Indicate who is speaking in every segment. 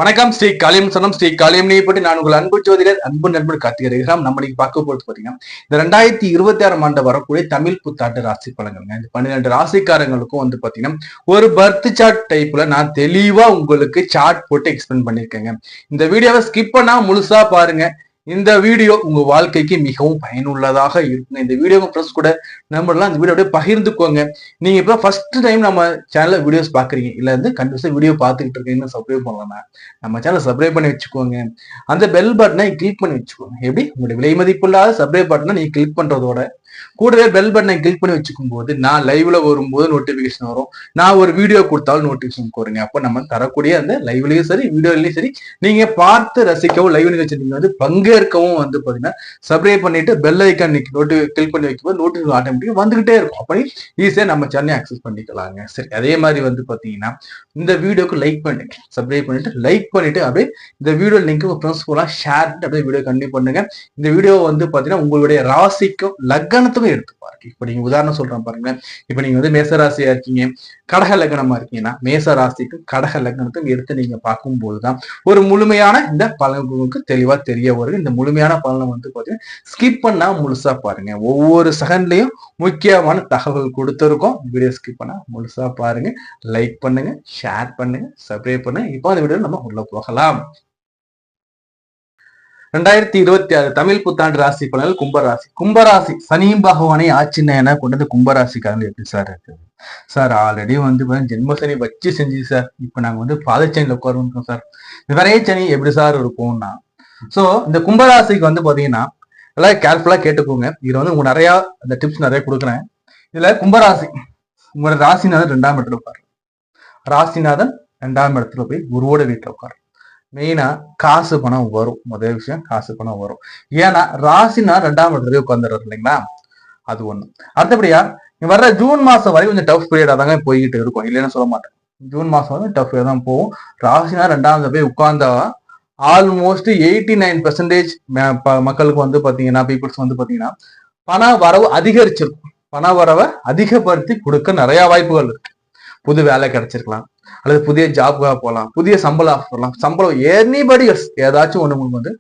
Speaker 1: வணக்கம் ஸ்ரீ காளியம் சொன்னம் ஸ்ரீ காளியம் பற்றி நான் உங்கள் அன்பு ஜோதிடர் அன்பு நண்பர் கார்த்திகேயன். நம்ம இன்னைக்கு பார்க்க போறது பாத்தீங்கன்னா இந்த 2026 ஆண்டு வரக்கூடிய தமிழ் புத்தாண்டு ராசி பலன்கள். இந்த 12 ராசிக்காரங்களுக்கும் வந்து பாத்தீங்கன்னா ஒரு பர்த் சார்ட் டைப்ல நான் தெளிவா உங்களுக்கு சார்ட் போட்டு எக்ஸ்பிளைன் பண்ணிருக்கேங்க. இந்த வீடியோவை ஸ்கிப் பண்ணா முழுசா பாருங்க. இந்த வீடியோ உங்க வாழ்க்கைக்கு மிகவும் பயனுள்ளதாக இருக்குங்க. இந்த வீடியோ ஃப்ரெண்ட்ஸ் கூட நம்பர்லாம் இந்த வீடியோ அப்படியே பகிர்ந்துக்கோங்க. நீங்க இப்ப ஃபர்ஸ்ட் டைம் நம்ம சேனல்ல வீடியோஸ் பாக்குறீங்க இல்ல வந்து கண்டிப்பா வீடியோ பார்த்துக்கிட்டு இருக்கீங்கன்னு சப்ஸ்கிரைப் பண்ணலாம். நம்ம சேனல் சப்ஸ்கிரைப் பண்ணி வச்சுக்கோங்க. அந்த பெல் பட்டனை கிளிக் பண்ணி வச்சுக்கோங்க. எப்படி உங்களுடைய விலை மதிப்புள்ளாத சப்ஸ்கிரைப் பட்டனை நீங்க கிளிக் பண்றதோட கூடவே பெல் பட்டனை கிளிக் பண்ணி வச்சுக்கும் போது நான் லைவ்ல வரும்போது நோட்டிபிகேஷன் வரும். நான் ஒரு வீடியோ கொடுத்தாலும் நோட்டிபிகேஷன் வருங்க. அப்போ நம்ம தரக்கூடிய அந்த லைவ்லயும் சரி வீடியோலயும் சரி நீங்க பார்த்து ரசிக்கவும் லைவ் நிகழ்ச்சி நீங்க வந்து பங்கேற்கவும் வந்து பாத்தீங்கன்னா சப்ஸ்கிரைப் பண்ணிட்டு பெல் ஐக்கான் கிளிக் பண்ணி வைக்கும்போது நோட்டிபிகேஷன் ஆட்டோமேட்டிக்கா வந்துகிட்டே இருக்கும். அப்படி ஈஸியா நம்ம சேனலை ஆக்சஸ் பண்ணிக்கலாங்க. சரி, அதே மாதிரி வந்து பாத்தீங்கன்னா இந்த வீடியோக்கு லைக் பண்ணுங்க, சப்ஸ்கிரைப் பண்ணிட்டு லைக் பண்ணிட்டு அப்படியே இந்த வீடியோ லிங்க் ஃப்ரெண்ட்ஸ் போலாம் ஷேர் அப்படியே வீடியோ கண்டினியூ பண்ணுங்க. இந்த வீடியோ வந்து பாத்தீங்கன்னா உங்களுடைய ராசிக்கும் லக்னத்துக்கும் எடுத்து பாருங்க. இப்ப நீங்க உதாரணம் சொல்றேன் பாருங்க. இப்ப நீங்க வந்து மேச ராசியா இருக்கீங்க, கடக லக்னமா இருக்கீங்கன்னா மேச ராசிக்கும் கடக லக்னத்துக்கும் எடுத்து நீங்க பார்க்கும் போதுதான் ஒரு முழுமையான இந்த பலன்களுக்கு தெளிவா தெரிய வரும். இந்த முழுமையான பலனை வந்து பாத்தீங்கன்னா ஸ்கிப் பண்ணா முழுசா பாருங்க. ஒவ்வொரு செகண்ட்லயும் முக்கியமான தகவல் கொடுத்துருக்கோம். வீடியோ ஸ்கிப் பண்ணா முழுசா பாருங்க. லைக் பண்ணுங்க, ஷேர் பண்ணுங்க, சப்ஸ்கிரைப் பண்ணுங்க. இப்போ அந்த வீடியோ நம்ம உள்ள போகலாம். 2026 தமிழ் புத்தாண்டு ராசி பலன்கள் கும்பராசி. கும்பராசி சனி பகவானை ஆட்சியன கொண்டது கும்பராசிக்காரங்க எப்படி சார் இருக்குது சார்? ஆல்ரெடி வந்து ஜென்ம சனி வச்சு செஞ்சு சார். இப்ப நாங்க வந்து பாதச்சனியில உட்காருவோம் சார். விவரே சனி எப்படி சார் இருக்கும்னா, சோ இந்த கும்பராசிக்கு வந்து பாத்தீங்கன்னா எல்லாம் கேர்ஃபுல்லா கேட்டுக்கோங்க. இதுல வந்து உங்களுக்கு நிறைய அந்த டிப்ஸ் நிறைய கொடுக்குறேன். இதுல கும்பராசி உங்களோட ராசிநாதன் 2ஆம் இடத்துல உட்காரு. ராசிநாதன் 2ஆம் இடத்துல போய் குருவோட வீட்டுல உட்காரு. மெயினா காசு பணம் வரும். முதல் விஷயம் காசு பணம் வரும். ஏன்னா ராசினா 2ஆம் இடத்துல உட்காந்துடுறாரு இல்லைங்களா, அது ஒண்ணு. அடுத்தபடியா வர்ற ஜூன் மாசம் வரை கொஞ்சம் டஃப் பீரியடா தாங்க போய்கிட்டு இருக்கும், இல்லைன்னு சொல்ல மாட்டேன். ஜூன் மாசம் வந்து டஃப் பீரியட் தான் போகும். ராசினா 2ஆம் போய் உட்கார்ந்தா ஆல்மோஸ்ட் 89% மக்களுக்கு வந்து பாத்தீங்கன்னா பீப்புள்ஸ் வந்து பாத்தீங்கன்னா பண வரவு அதிகரிச்சிருக்கும். பண வரவை அதிகப்படுத்தி கொடுக்க நிறைய வாய்ப்புகள் இருக்கு. புது வேலை கிடைச்சிருக்கலாம், அல்லது புதிய ஜாப்காக போகலாம், புதிய சம்பளம் ஆஃபர்லாம், சம்பளம் எனிபடி ஏதாச்சும் ஒண்ணு வந்து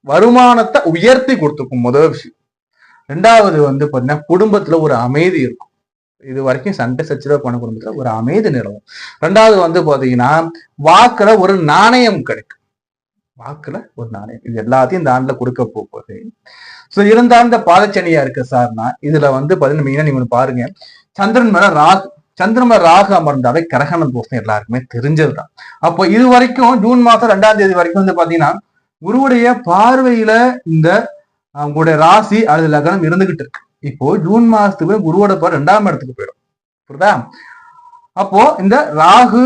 Speaker 1: வருமானத்தை உயர்த்தி கொடுத்துருக்கும். முதல் விஷயம். 2வது வந்து பாத்தீங்கன்னா குடும்பத்துல ஒரு அமைதி இருக்கும். இது வரைக்கும் சண்டை சச்சரவு பண்ண குடும்பத்துல ஒரு அமைதி நிலவும். 2வது வந்து பாத்தீங்கன்னா வாக்குல ஒரு நாணயம் கிடைக்கும். வாக்குல ஒரு நாணயம், இது எல்லாத்தையும் இந்த ஆண்டுல கொடுக்க போகுது. சோ இருந்தாலும் இந்த பாதச்சனியா இருக்கு சார்னா இதுல வந்து பாத்தீங்கன்னா மெயினா நீங்க பாருங்க, சந்திரன் மேல ராகு. சந்திரம ராகு அமர்ந்தாவே கிரகண தோஷம் எல்லாருக்குமே தெரிஞ்சதுதான். அப்போ இது வரைக்கும் ஜூன் மாசம் 2ஆம் தேதி வரைக்கும் வந்து பாத்தீங்கன்னா குருவுடைய பார்வையில இந்த உங்களுடைய ராசி அல்லது லக்னம் இருந்துகிட்டு இருக்கு. இப்போ ஜூன் மாசத்துக்கு குருவோட பார்வை 2ஆம் இடத்துக்கு போயிடும். புரியுதா? அப்போ இந்த ராகு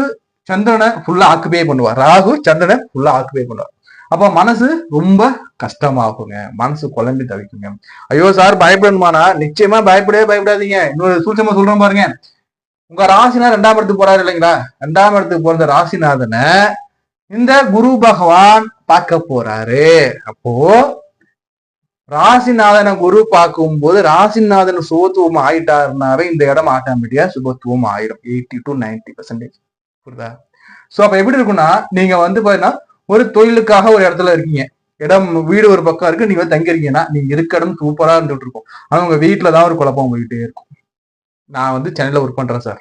Speaker 1: சந்திரனை ஃபுல்லா ஆக்குபை பண்ணுவார். ராகு சந்திரனை ஃபுல்லா ஆக்குபை பண்ணுவார். அப்போ மனசு ரொம்ப கஷ்டமாகுங்க, மனசு குழம்பி தவிக்குங்க. ஐயோ சார் பயப்படணுமானா, நிச்சயமா பயப்படவே பயப்படாதீங்க. இன்னொரு சூட்சமா சொல்றேன் பாருங்க. உங்க ராசினா 2ஆம் இடத்துக்கு போறாரு இல்லைங்களா, 2ஆம் இடத்துக்கு போற ராசிநாதனை இந்த குரு பகவான் பார்க்க போறாரு. அப்போ ராசிநாதனை குரு பார்க்கும் போது ராசிநாதன் சுபத்துவம் ஆயிட்டாருனாவே இந்த இடம் ஆட்டோமேட்டிக்கா சுபத்துவம் ஆயிடும். 80 to 90%. புரியுதா? சோ அப்ப எப்படி இருக்குன்னா, நீங்க வந்து பாத்தீங்கன்னா ஒரு தொழிலுக்காக ஒரு இடத்துல இருக்கீங்க. இடம் வீடு ஒரு பக்கம் இருக்கு, நீங்க தங்கி இருக்கீங்கன்னா நீங்க இருக்க இடம் சூப்பரா இருந்துட்டு இருக்கும். ஆனா உங்க வீட்டுலதான் ஒரு குழப்பம் போயிட்டே இருக்கும். நான் வந்து சென்னையில ஒர்க் பண்றேன் சார்.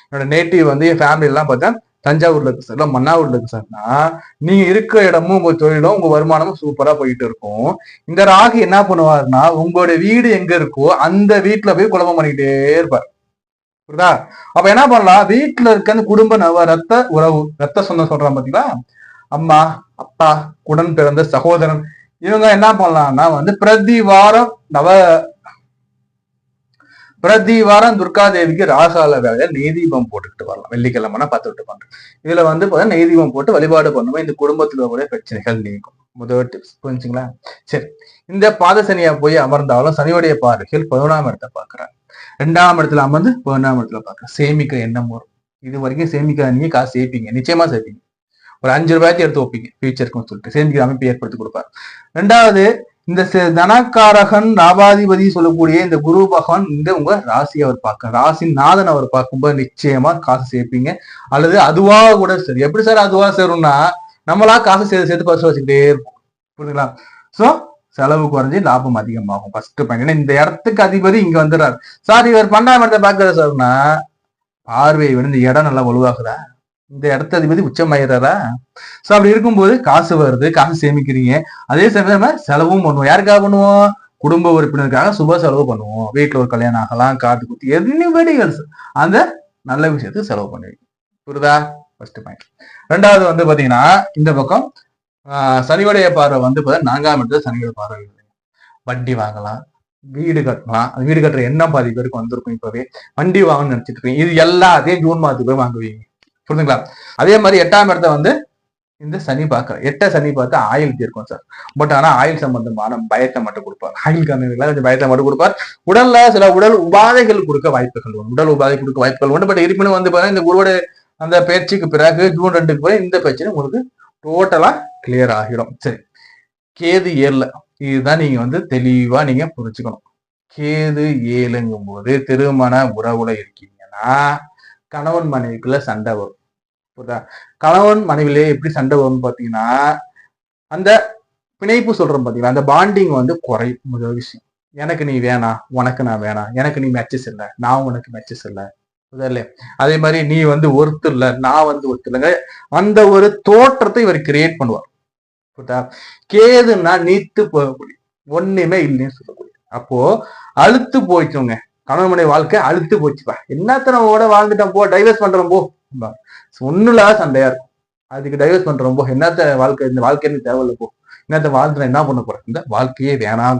Speaker 1: என்னோட நேட்டிவ் வந்து என் ஃபேமிலி எல்லாம் பார்த்தா தஞ்சாவூர்ல இருக்கு சார், இல்லை மன்னாவூர்ல இருக்கு சார்னா நீங்க இருக்கிற இடமும் உங்க தொழிலும் உங்க வருமானமும் சூப்பரா போயிட்டு இருக்கும். இந்த ராகு என்ன பண்ணுவாருன்னா உங்களுடைய வீடு எங்க இருக்கோ அந்த வீட்டுல போய் குழப்பம் பண்ணிக்கிட்டே இருப்பார். புரியுதா? அப்ப என்ன பண்ணலாம், வீட்டுல இருக்க அந்த குடும்ப நவ ரத்த உறவு, ரத்த சொந்தம் சொல்றான் பாத்தீங்களா, அம்மா அப்பா உடன் பிறந்த சகோதரன், இவங்க என்ன பண்ணலாம்னா வந்து பிரதி வாரம் துர்காதேவிக்கு ராகால வேலையில நெய்தீபம் போட்டுக்கிட்டு வரலாம். வெள்ளிக்கிழமைனா 10 to 12. இதுல வந்து நெய்தீபம் போட்டு வழிபாடு பண்ணுவோம். இந்த குடும்பத்துல கூட பிரச்சனைகள் நீங்கும். முதல் டிப்ஸ் புரிஞ்சுங்களா? சரி, இந்த பாதசனியா போய் அமர்ந்தாலும் சனியுடைய பார்வைகள் 11ஆம் இடத்தை பாக்குறாரு. 2ஆம் இடத்துல அமர்ந்து 11ஆம் இடத்துல பாக்குறேன். சேமிக்க எண்ணம் வரும். இது வரைக்கும் சேமிக்க நீங்க காசு சேர்ப்பீங்க, நிச்சயமா சேர்ப்பீங்க. ஒரு 5 ரூபாய்க்கு எடுத்து வைப்பீங்க ஃபியூச்சருக்குன்னு சொல்லிட்டு சேமிக்கிற அமைப்பு ஏற்படுத்தி கொடுப்பாரு. 2வது இந்த தனக்காரகன் லாபாதிபதி சொல்லக்கூடிய இந்த குரு பகவான் இந்த உங்க ராசியை அவர் பார்க்க, ராசி நாதன் அவர் பார்க்கும்போது நிச்சயமா காசு சேர்ப்பீங்க. அல்லது அதுவா கூட சரி. எப்படி சார் அதுவா சேரும்னா, நம்மளா காசு சேர்த்து சேர்த்து பரிசு வச்சுக்கிட்டே இருப்போம். புரியுதுங்களா? சோ செலவு குறைஞ்சி லாபம் அதிகமாகும். First point. ஏன்னா இந்த இடத்துக்கு அதிபதி இங்க வந்துடுறாரு. சார் இவர் 12ஆம் இடத்தை பாக்குற சார்னா பார்வையை விட இந்த இடம் நல்லா வலுவாகுதா? இந்த இடத்த அதிபதி உச்சமாயிடுறாரா? சோ அப்படி இருக்கும்போது காசு வருது, காசு சேமிக்கிறீங்க. அதே சமயம் செலவும் பண்ணுவோம். யாருக்காக பண்ணுவோம்? குடும்ப உறுப்பினருக்காக சுப செலவு பண்ணுவோம். வீட்டுல ஒரு கல்யாணம் ஆகலாம், காது குத்தி எனிபடி எல்ஸ் அந்த நல்ல விஷயத்துக்கு செலவு பண்ணுவீங்க. புரியுதா? First point. ரெண்டாவது வந்து பாத்தீங்கன்னா இந்த பக்கம் சனியுடைய பார்வை வந்து 4ஆம் இடத்துல சனியோட பார்வை. வண்டி வாங்கலாம், வீடு கட்டலாம். அந்த வீடு கட்டுற எண்ணம் பாதி பேருக்கு வந்திருக்கும். இப்பவே வண்டி வாங்கணும்னு நினைச்சிட்டு இருக்கீங்க. இது எல்லாத்தையும் ஜூன் மாதத்துக்கு போய் வாங்குவீங்க. புரிஞ்சுங்களா? அதே மாதிரி 8ஆம் இடத்த வந்து இந்த சனி பார்க்க 8 சனி பார்த்து ஆயில் தீர்க்கும் சார். பட் ஆனா ஆயில் சம்பந்தமான பயத்தை மட்டும் கொடுப்பார். ஆயில் கொஞ்சம் பயத்தை மட்டும் கொடுப்பார். உடல்ல சில உடல் உபாதைகள் கொடுக்க வாய்ப்புகள் உண்டு. உடல் உபாதை கொடுக்க வாய்ப்புகள் உண்டு. பட் இருப்பினும் வந்து பாத்தீங்கன்னா இந்த குருவோட அந்த பயிற்சிக்கு பிறகு ஜூன் 2க்கு போய் இந்த பிரச்சனை உங்களுக்கு டோட்டலா கிளியர் ஆகிடும். சரி, கேது 7 இதுதான் நீங்க வந்து தெளிவா நீங்க புரிஞ்சுக்கணும். கேது 7ங்கும் போது திருமண உறவுல இருக்கீங்கன்னா கணவன் மனைவிக்குள்ள சண்டை வரும். புரியுதா? கணவன் மனைவிலே எப்படி சண்டை வரும்னு பாத்தீங்கன்னா அந்த பிணைப்பு சொல்றோம் பாத்தீங்களா, அந்த பாண்டிங் வந்து குறையும். முதல் விஷயம், எனக்கு நீ வேணாம், உனக்கு நான் வேணாம், எனக்கு நீ மேட்சஸ் இல்லை, நான் உனக்கு மேட்சஸ் இல்லை. இல்லையா? அதே மாதிரி நீ வந்து ஒருத்தர் இல்ல, நான் வந்து ஒருத்தர் இல்லைங்க. அந்த ஒரு தோற்றத்தை இவர் கிரியேட் பண்ணுவார். புரியுதா? கேதுன்னா நீத்து போகக்கூடிய ஒண்ணுமே இல்லைன்னு சொல்லக்கூடிய. அப்போ அழுத்து போயிட்டோங்க. கணவன் மனைவி வாழ்க்கை அழுத்து போச்சுப்பா, என்னத்தனோட வாழ்ந்துட்டோம் போ, டைவர்ஸ் பண்றோம் போ. ஒண்ணுல சண்டையா இருக்கும். அதுக்கு டைவர்ஸ் பண்றோம் போ, என்னத்த வாழ்க்கை, இந்த வாழ்க்கை எனக்கு தேவையில்லை போ, என்னத்த வாழ்ந்துட என்ன பண்ண போறேன், இந்த வாழ்க்கையே வேணாம்.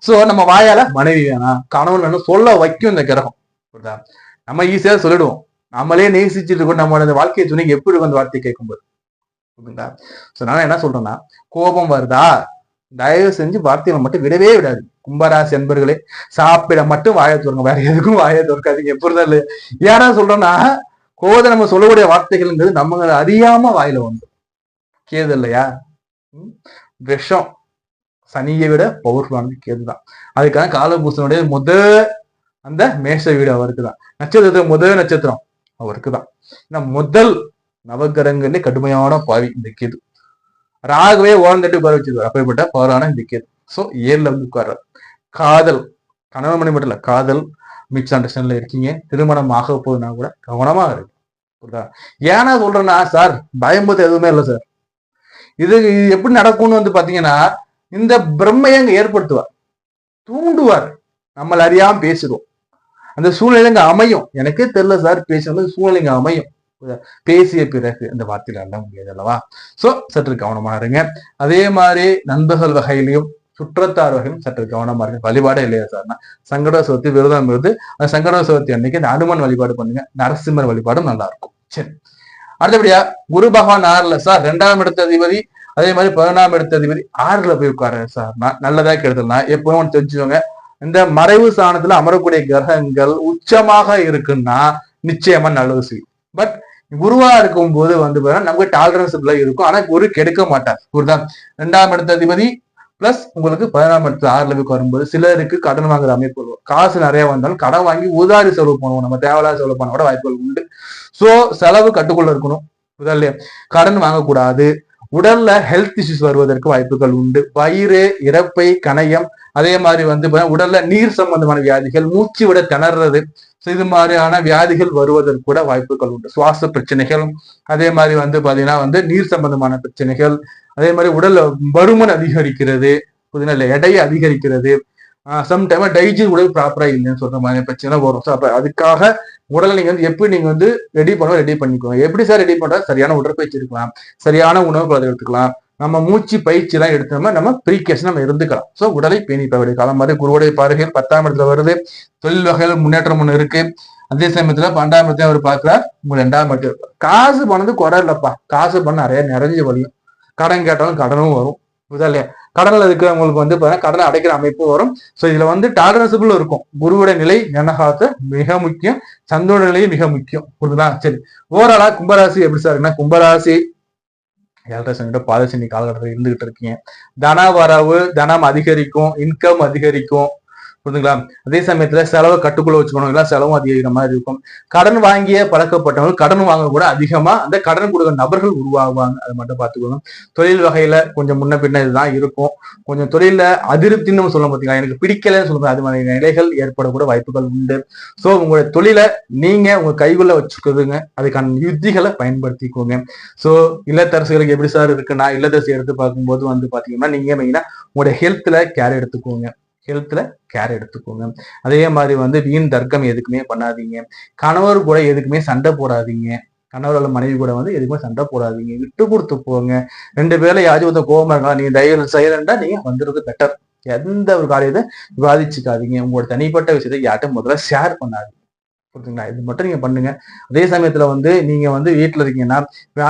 Speaker 1: சோ நம்ம வாயால மனைவி வேணாம், கணவன் வேணும் சொல்ல வைக்கும் இந்த கிரகம். புரியுதா? நம்ம ஈஸியா சொல்லிடுவோம். நம்மளே நேசிச்சுட்டு இருக்கோம். நம்மளோட வாழ்க்கையை துணை எப்படி இருக்கும் அந்த வார்த்தையை கேட்கும்போது. புரியுதுங்களா? சோ நான் என்ன சொல்றேன்னா, கோபம் வருதா, தயவு செஞ்சு வார்த்தைகளை மட்டும் விடவே விடாது. கும்பராசி என்பர்களே, சாப்பிட மட்டும் வாயை துறங்க, வேற எதுக்கும் வாயை துறக்காதீங்க. எப்படிதான் இல்லையா? ஏன்னா சொல்றோம்னா கோதை நம்ம சொல்லக்கூடிய வார்த்தைகள்ங்கிறது நம்ம அறியாம வாயில வந்து கேது இல்லையா? விஷம் சனியை விட பவர்ஃபுல்லானது கேதுதான். அதுக்காக காலபூசனுடைய அந்த மேஷ வீடு அவருக்கு தான். நட்சத்திரத்துல முதல் நட்சத்திரம் அவருக்கு தான். முதல் நவகிரகங்களே கடுமையான பாவி இந்த கேது. ராகவே ஓரந்தட்டு உட்கார வச்சிருக்காரு. அப்பேற்பட்ட பவரான இந்த கேது. சோ 7ல வந்து உட்கார்றாரு. காதல், கணவன் மணி மட்டும் இல்ல, காதல் மிக்ஸ் அண்டர்ஸ்டாண்ட்ல இருக்கீங்க. திருமணம் ஆக போகுதுன்னா கூட கவனமா இருக்கு. புரியுதா? ஏன்னா சொல்றேன்னா சார், பயம்பது எதுவுமே இல்லை சார். இது எப்படி நடக்கும்னு வந்து பாத்தீங்கன்னா இந்த பிரம்மையை அங்க ஏற்படுத்துவார், தூண்டுவார். நம்மள அறியாம பேசுறோம், அந்த சூழ்நிலை அங்க அமையும். எனக்கே தெரியல சார் பேசுறது, சூழ்நிலை அங்க அமையும். பேசிய பிறகு அந்த வார்த்தையில அல்ல முடியாது அல்லவா? சோ சற்று கவனமா இருங்க. அதே மாதிரி நண்பர்கள் வகையிலையும் சுற்றத்தார் வகையிலும் சற்று கவனமா இருக்கு. வழிபாடே இல்லையா சார்னா சங்கட சதுர்த்தி விரதம் இருந்து அந்த சங்கட சதுர்த்தி அன்னைக்கு இந்த அனுமன் வழிபாடு பண்ணுங்க. நரசிம்மர் வழிபாடும் நல்லா இருக்கும். சரி, அடுத்தபடியா குரு பகவான் 6ல சார், 2ஆம் இடத்த அதிபதி, அதே மாதிரி 11ஆம் இடத்த அதிபதி 6ல போய் உட்காரு சார். நல்லதா கெடுதல்னா எப்பவும் தெரிஞ்சுக்கோங்க, இந்த மறைவு ஸ்தானத்துல அமரக்கூடிய கிரகங்கள் உச்சமாக இருக்குன்னா நிச்சயமா நல்லது செய்யும். பட் குருவா இருக்கும் போது வந்து நமக்கு டாலரன்ஸ் இருக்கும். ஆனா குரு கெடுக்க மாட்டார். குருதான் 2ஆம் இடத்த அதிபதி பிளஸ் உங்களுக்கு 11ஆம் இடத்துல 6ல போய் வரும்போது சிலருக்கு கடன் வாங்குற அமைப்பு வரும். காசு நிறைய வந்தாலும் கடன் வாங்கி உதாரி செலவு பண்ணுவோம். நம்ம தேவையில்லாத செலவு பண்ண கூட வாய்ப்புகள் உண்டு. சோ செலவு கட்டுக்குள்ள இருக்கணும். முதல்ல கடன் வாங்கக்கூடாது. உடல்ல ஹெல்த் இஷ்யூஸ் வருவதற்கு வாய்ப்புகள் உண்டு. வயிறு, இறப்பை, கணையம், அதே மாதிரி வந்து உடல்ல நீர் சம்பந்தமான வியாதிகள், மூச்சு விட திணறது, இது மாதிரியான வியாதிகள் வருவதற்கு கூட வாய்ப்புகள் உண்டு. சுவாச பிரச்சனைகள், அதே மாதிரி வந்து பாத்தீங்கன்னா வந்து நீர் சம்பந்தமான பிரச்சனைகள், அதே மாதிரி உடல் பருமன் அதிகரிக்கிறது, எடையை அதிகரிக்கிறது, சம்டைம் டைஜன் உடல் ப்ராப்பரா இல்லைன்னு சொல்ற மாதிரி பிரச்சனை வரும். ஸோ அப்ப அதுக்காக உடலை நீங்க வந்து எப்படி நீங்க வந்து ரெடி பண்ணிக்கோங்க. எப்படி சார் ரெடி பண்றா? சரியான உடற்பயிற்சி இருக்கலாம், சரியான உணவு பழக்கம் எடுத்துக்கலாம், நம்ம மூச்சு பயிற்சி எல்லாம் எடுத்தோம்னா நம்ம ப்ரீகேஷன் நம்ம இருந்துக்கலாம். ஸோ உடலை பேணிப்ப காலம் மாதிரி குருவுடைய பார்வைகள் 10ஆம் இடத்துல வருது. தொழில் வகைகள் முன்னேற்றம் ஒண்ணு இருக்கு. அதே சமயத்துல 12ஆம் இடத்துல அவர் பார்க்கிறார். உங்க 2ஆம் இடத்துல காசு பணது குறை இல்லப்பா, காசு பணம் நிறைஞ்சு வரும். கடன் கேட்டாலும் கடனும் வரும். இல்லையா? கடன்ல இருக்கிறவங்களுக்கு வந்து கடனை அடைக்கிற அமைப்பு வரும். சோ இதுல வந்து டாலரன்ஸபிள் இருக்கும். குருவுடைய நிலை ஞானகாத்து மிக முக்கியம், சந்திரோட நிலையும் மிக முக்கியம். புரியுதா? சரி, ஓவராலா கும்பராசி எப்படி சார்? கும்பராசி 7ரை சனியோட பாதசனி காலகட்டத்தில் இருந்துகிட்டு இருக்கீங்க. தன வரவு, தனம் அதிகரிக்கும், இன்கம் அதிகரிக்கும். புரியுதுங்களா? அதே சமயத்துல செலவை கட்டுக்குள்ள வச்சுக்கணும், இல்லை செலவும் அதிகரிக்கிற மாதிரி இருக்கும். கடன் வாங்கிய பழக்கப்பட்டவங்க கடன் வாங்க கூட அதிகமா அந்த கடன் கொடுக்குற நபர்கள் உருவாகுவாங்க. அதை மட்டும் பார்த்துக்கணும். தொழில் வகையில கொஞ்சம் முன்ன பின்ன இதுதான் இருக்கும். கொஞ்சம் தொழில அதிருப்தின்னு சொல்ல பார்த்தீங்களா, எனக்கு பிடிக்கலன்னு சொல்லுங்க, அது மாதிரி நிலைகள் ஏற்படக்கூட வாய்ப்புகள் உண்டு. ஸோ உங்களுடைய தொழிலை நீங்க உங்க கைக்குள்ள வச்சுக்கிறதுங்க, அதுக்கான யுத்திகளை பயன்படுத்திக்கோங்க. ஸோ இல்லத்தரசுகளுக்கு எப்படி சார் இருக்குன்னா, இல்லத்தரசி எடுத்து பார்க்கும்போது வந்து பாத்தீங்கன்னா நீங்க மெயினா உங்களுடைய ஹெல்த்ல கேர் எடுத்துக்கோங்க. ஹெல்த்ல கேர் எடுத்துக்கோங்க. அதே மாதிரி வந்து வீண் தர்க்கம் எதுக்குமே பண்ணாதீங்க. கணவர் கூட எதுக்குமே சண்டை போடாதீங்க. கணவர் மனைவி கூட வந்து எதுக்குமே சண்டை போடாதீங்க. விட்டு கொடுத்து போங்க. 2 பேர்ல யாரும் ஒருத்தர் கோபமா இருக்கலாம், நீங்க தயவு சைலண்டா நீங்க வந்துடுறது பெட்டர். எந்த ஒரு காரியத்தை பாதிச்சுக்காதீங்க. உங்களோட தனிப்பட்ட விஷயத்தை யார்ட்டும் முதல்ல ஷேர் பண்ணாதீங்க. புரியுதுங்களா? இது மட்டும் நீங்க பண்ணுங்க. அதே சமயத்துல வந்து நீங்க வந்து வீட்டுல இருக்கீங்கன்னா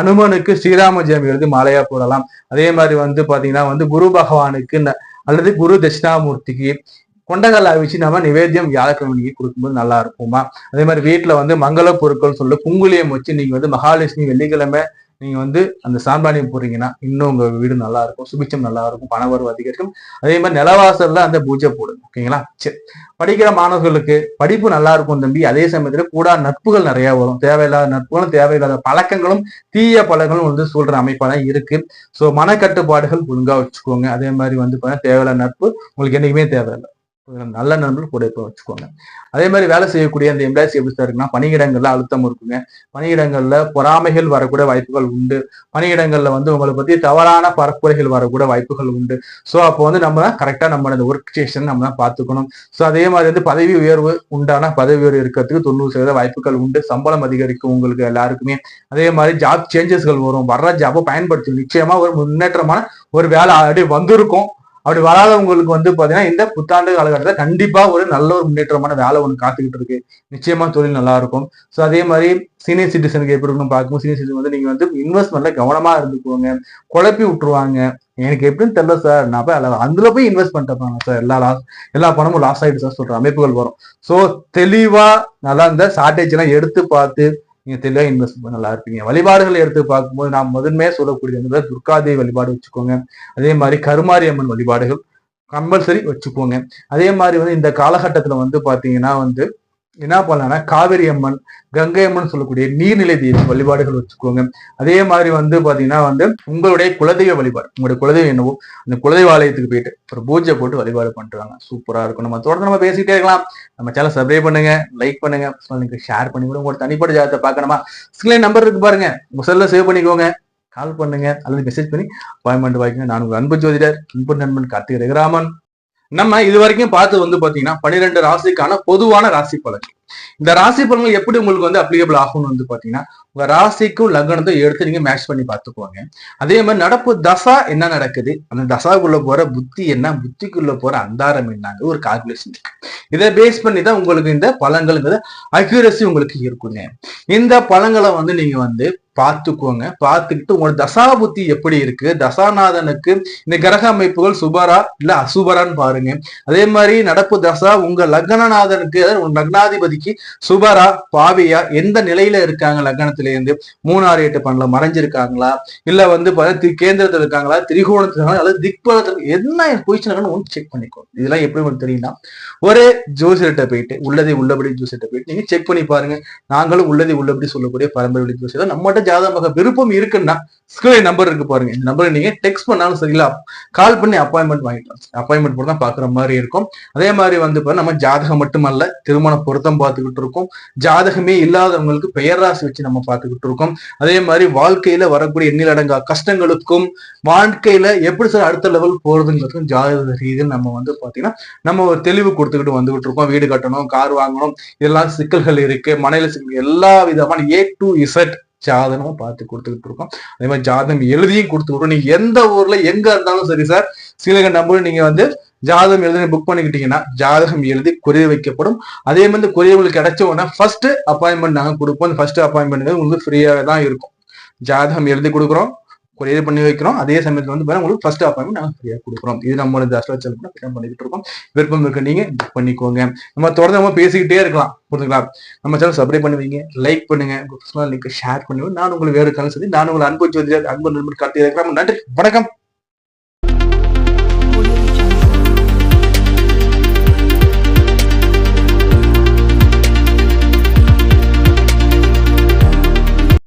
Speaker 1: அனுமனுக்கு ஸ்ரீராம ஜெயம் எழுதி மாலையா போடலாம். அதே மாதிரி வந்து பாத்தீங்கன்னா வந்து குரு பகவானுக்கு அல்லது குரு தட்சிணாமூர்த்திக்கு கொண்டகல்ல வச்சு நம்ம நிவேத்தியம் வியாழக்கிழமைக்கு கொடுக்கும்போது நல்லா இருக்குமா. அதே மாதிரி வீட்டுல வந்து மங்கள பொருட்கள் சொல்லி குங்குலியம் வச்சு நீங்க வந்து மகாலட்சுமி வெள்ளிக்கிழமை நீங்க வந்து அந்த சாம்பிராணியம் போடுறீங்கன்னா இன்னும் உங்க வீடு நல்லா இருக்கும், சுபிச்சம் நல்லா இருக்கும், பணவரவு அதிகரிக்கும். அதே மாதிரி நிலவாசல்ல அந்த பூஜை போடுங்க. ஓகேங்களா? சரி. படிக்கிற மாணவர்களுக்கு படிப்பு நல்லா இருக்கும் தம்பி. அதே சமயத்துல கூட நட்புகள் நிறைய வரும். தேவையில்லாத நட்புகளும் தேவையில்லாத பழக்கங்களும் தீய பழக்கங்களும் வந்து சொல்ற அமைப்பாதான் இருக்கு. ஸோ மனக்கட்டுப்பாடுகள் ஒழுங்கா வச்சுக்கோங்க. அதே மாதிரி வந்து தேவையில்லாத நட்பு உங்களுக்கு என்னைக்குமே தேவையில்லை. நல்ல நண்பர்கள் கூட இப்ப வச்சுக்கோங்க. அதே மாதிரி வேலை செய்யக்கூடிய அந்த எம்ப்ளாய்ஸ் எப்படி சார் இருக்குன்னா, பணியிடங்கள்ல அழுத்தம் இருக்குங்க. பணியிடங்கள்ல பொறாமைகள் வரக்கூட வாய்ப்புகள் உண்டு. பணியிடங்கள்ல வந்து உங்களை பத்தி தவறான பரப்புரைகள் வரக்கூட வாய்ப்புகள் உண்டு. ஸோ அப்போ வந்து நம்ம கரெக்டா நம்ம ஒர்க் ஸ்டேஷன் நம்ம தான் பார்த்துக்கணும். ஸோ அதே மாதிரி வந்து பதவி உயர்வு உண்டான பதவி உயர்வு இருக்கிறதுக்கு 90% வாய்ப்புகள் உண்டு. சம்பளம் அதிகரிக்கும் உங்களுக்கு எல்லாருக்குமே. அதே மாதிரி ஜாப் சேஞ்சஸ்கள் வரும். வர்ற ஜாப்பை பயன்படுத்தி நிச்சயமா ஒரு முன்னேற்றமான ஒரு வேலை ஆல்ரெடி வந்திருக்கும். அப்படி வராதவங்களுக்கு வந்து பாத்தீங்கன்னா இந்த புத்தாண்டு காலகட்டத்தில் கண்டிப்பா ஒரு நல்ல ஒரு முன்னேற்றமான வேலை ஒன்று காத்துக்கிட்டு இருக்கு. நிச்சயமா தொழில் நல்லா இருக்கும். ஸோ அதே மாதிரி சீனியர் சிட்டிசனுக்கு எப்படி இருக்குன்னு பார்க்கும்போது சீனியர் சிட்டிசன் வந்து நீங்க வந்து இன்வெஸ்ட்மெண்ட்ல கவனமா இருந்துக்குவாங்க. குழப்பி விட்டுருவாங்க. எனக்கு எப்படின்னு தெரியல சார், நான் போய் அதுல போய் இன்வெஸ்ட் பண்ணிட்டேன் சார், எல்லா பணமும் லாஸ் ஆயிடுச்சு சார் சொல்ற அமைப்புகள் வரும். ஸோ தெளிவா நல்லா இந்த ஷார்டேஜ் எல்லாம் எடுத்து பார்த்து நீங்க தெளிவா இன்வெஸ்ட் பண்ண நல்லா இருப்பீங்க. வழிபாடுகளை எடுத்து பார்க்கும்போது நான் முதன்மையா சொல்லக்கூடிய துர்காதேவி வழிபாடு வச்சுக்கோங்க. அதே மாதிரி கருமாரி அம்மன் வழிபாடுகள் கம்பல்சரி வச்சுக்கோங்க. அதே மாதிரி வந்து இந்த காலகட்டத்துல வந்து பாத்தீங்கன்னா வந்து என்ன பண்ணலாம்னா காவிரி அம்மன், கங்கை அம்மன் சொல்லக்கூடிய நீர்நிலை தெய்வ வழிபாடுகள் வச்சுக்கோங்க. அதே மாதிரி வந்து பாத்தீங்கன்னா வந்து உங்களுடைய குலதெய்வ வழிபாடு, உங்களுடைய குலதெய்வம் என்னவோ அந்த குலதெய்வ ஆலயத்துக்கு போயிட்டு ஒரு பூஜை போட்டு வழிபாடு பண்றாங்க. சூப்பரா இருக்கும். நம்ம தொடர்ந்து நம்ம பேசிட்டே இருக்கலாம். நம்ம சேனல் சப்ஸ்கிரைப் பண்ணுங்க, லைக் பண்ணுங்க, ஷேர் பண்ணி கூட உங்களோட தனிப்பட்ட ஜாதகத்தை பார்க்கணுமா, ஸ்கிரீன் நம்பர் இருக்கு பாருங்க, உங்க செல்ல சேவ் பண்ணிக்கோங்க, கால் பண்ணுங்க அல்லது மெசேஜ் பண்ணி அப்பாயின்மெண்ட் வாங்கிங்க. நான் உங்க அன்பு ஜோதிடர் அன்பு நண்பன் கார்த்திக் ரகுராமன். நம்ம இது வரைக்கும் பார்த்து வந்து பாத்தீங்கன்னா 12 ராசிக்கான பொதுவான ராசி பலன்கள். இந்த ராசி பலன்கள் எப்படி உங்களுக்கு வந்து அப்ளிகபிள் ஆகும்னு வந்து பாத்தீங்கன்னா உங்க ராசிக்கும் லக்னத்தை எடுத்து நீங்க மேட்ச் பண்ணி பார்த்துக்குவாங்க. அதே மாதிரி நடப்பு தசா என்ன நடக்குது, அந்த தசாக்குள்ள போற புத்தி என்ன, புத்திக்குள்ள போற அந்தாரம் என்னங்க ஒரு கால்குலேஷன் இருக்கு. இதை பேஸ் பண்ணி தான் உங்களுக்கு இந்த பலன்கள் அக்யூரசி உங்களுக்கு இருக்குங்க. இந்த பலன்களை வந்து நீங்க வந்து பார்த்துக்கோங்க. பார்த்துக்கிட்டு உங்களோட தசா புத்தி எப்படி இருக்கு, தசாநாதனுக்கு இந்த கிரக அமைப்புகள் சுபரா இல்ல அசுபரான்னு பாருங்க. அதே மாதிரி நடப்பு தசா உங்க லக்னநாதனுக்கு உங்க லக்னாதிபதிக்கு சுபரா பாவியா எந்த நிலையில இருக்காங்க, லக்னத்தில இருந்து 3, 6, 8 பண்ணல மறைஞ்சிருக்காங்களா, இல்ல வந்து கேந்திரத்தில் இருக்காங்களா, திரிகோணத்துல இருக்காங்களா, அல்லது திக்பலத்துல என்ன பொசிஷன் ஒன்று செக் பண்ணிக்கோங்க. இதெல்லாம் எப்படி உங்களுக்கு தெரியும்னா ஒரு ஜோசியர்கிட்ட போயிட்டு உள்ளதை உள்ளபடி ஜோசியர்கிட்ட போயிட்டு நீங்க செக் பண்ணி பாருங்க. நாங்களும் உள்ளதை உள்ளபடி சொல்லக்கூடிய பரம்பரை ஜோசியர் நம்மகிட்ட ஜாதகமாக விருப்பம் இருக்குன்னா ஸ்கிரீன் நம்பர் இருக்கு பாருங்க, இந்த நம்பரை நீங்க டெக்ஸ்ட் பண்ணாலும் சரிங்களா, கால் பண்ணி அப்பாயின்மெண்ட் வாங்கிக்கலாம். அப்பாயின்மெண்ட் போட்டு தான் பாக்குற மாதிரி இருக்கும். அதே மாதிரி வந்து நம்ம ஜாதகம் மட்டுமல்ல திருமண பொருத்தம் பார்த்துக்கிட்டு இருக்கோம். ஜாதகமே இல்லாதவங்களுக்கு பெயர் ராசி வச்சு நம்ம பார்த்துக்கிட்டு இருக்கோம். அதே மாதிரி வாழ்க்கையில வரக்கூடிய எண்ணிலடங்கா கஷ்டங்களுக்கும் வாழ்க்கையில எப்படி சார் அடுத்த லெவல் போறதுங்கிறதுக்கும் ஜாதக ரீதியில் நம்ம வந்து பாத்தீங்கன்னா நம்ம ஒரு தெளிவு கொடுத்துக்கிட்டு வந்துகிட்டு இருக்கோம். வீடு கட்டணும், கார் வாங்கணும், இதெல்லாம் சிக்கல்கள் இருக்கு, மனையில சிக்கல், எல்லா விதமான A to Z ஜாதகமும் பார்த்து கொடுத்துக்கிட்டு இருக்கோம். அதே மாதிரி ஜாதகம் எழுதியும் கொடுத்துக்கிட்டோம். நீங்க எந்த ஊர்ல எங்க இருந்தாலும் சரி சார், சில நம்பர் நீங்க வந்து ஜாதகம் எழுதி புக் பண்ணிக்கிட்டீங்கன்னா ஜாதகம் எழுதி கொரியர் வைக்கப்படும். அதே மாதிரி கொரியர் உங்களுக்கு கிடைச்ச உடனே ஃபர்ஸ்ட் அப்பாயின்மெண்ட் நாங்க கொடுப்போம். ஃபர்ஸ்ட் அப்பாயின்மெண்ட் உங்களுக்கு ஃப்ரீயாக தான் இருக்கும். ஜாதகம் எழுதி கொடுக்குறோம், கொரியர் பண்ணி வைக்கிறோம். அதே சமயத்துல வந்து உங்களுக்கு ஃபர்ஸ்ட் அப்பாயின்மெண்ட் நாங்கள் ஃப்ரீயாக கொடுக்குறோம். இது நம்மளோட அஸ்ட்ராலஜி பண்ணிக்கிட்டு இருக்கோம். விருப்பம் இருக்கு நீங்க புக் பண்ணிக்கோங்க. நம்ம தொடர்ந்து நம்ம பேசிக்கிட்டே இருக்கலாம். புரிஞ்சுங்களா? நம்ம சேனல் சப்ஸ்கிரைப் பண்ணுவீங்க, லைக் பண்ணுங்க, ஷேர் பண்ணுங்க. நான் உங்களுக்கு வேறு காலம் சரி, நான் உங்களை அன்பு ஜோதிடர் அன்பு நண்பர் கார்த்திக் ரகுராமன். நன்றி, வணக்கம்.